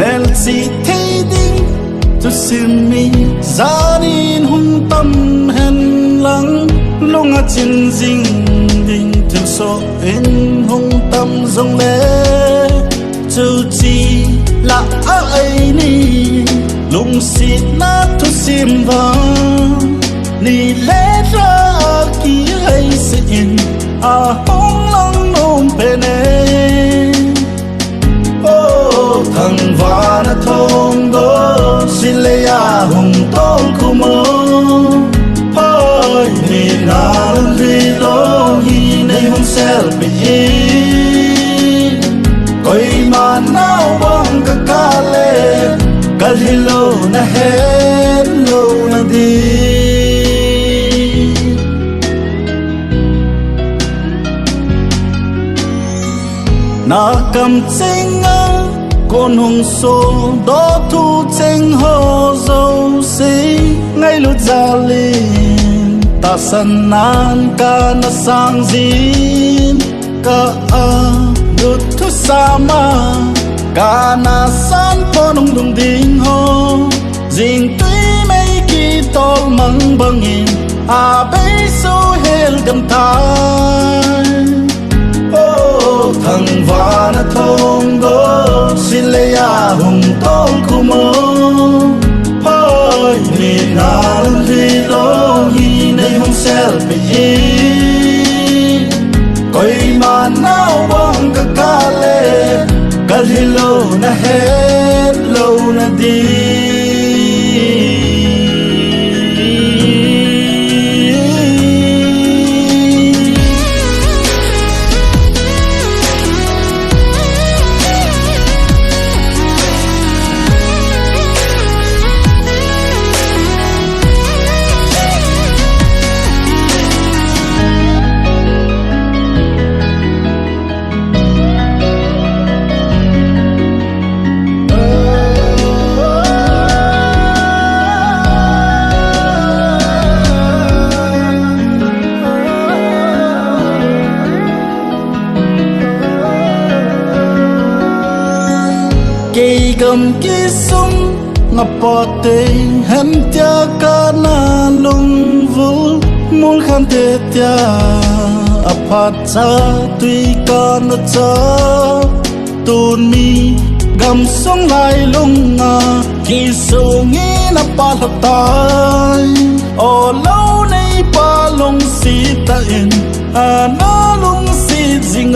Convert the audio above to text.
mel si thế đi tu xin mi gia đình hung tâm hèn lắng lung a chín dinh đình thực so in hung tâm rong lệ chu chi là ai ni lung si na tu sim vang ni lẽ ra kỳ hay xin a hong lang nôm pene ô thằng va na thong do xin lệ a hung tol kumo hoi ni na li lo hi nei hung sel bi koi ma nao bong ka kale kal hilo na hello na di na cầm chênh á con hùng số đó thu chênh hồ dâu xí ngay lúc ra liền ta sân nan ca na sang zin ca a đốt thu sa ma ca na san con hùng đùng đinh hồ dinh tuy mấy kỳ tol măng băng in a bê số hel cầm thai thằng va na thong do xin lệ a hung tol kumo hoi ni na li lo hi nei hung sel bi koi ma nao bong ka kale kal hilo na hello na di kỳ cầm ký súng ngập bọt tình hem tia ca na lung vũ muốn khăn tê tia áp hạt cha tuy ca na cha tuôn mi gầm sông lại lung à kỳ sông nghĩ na pa lạt tai ở lâu nay pa lung si ta in à na lung si ding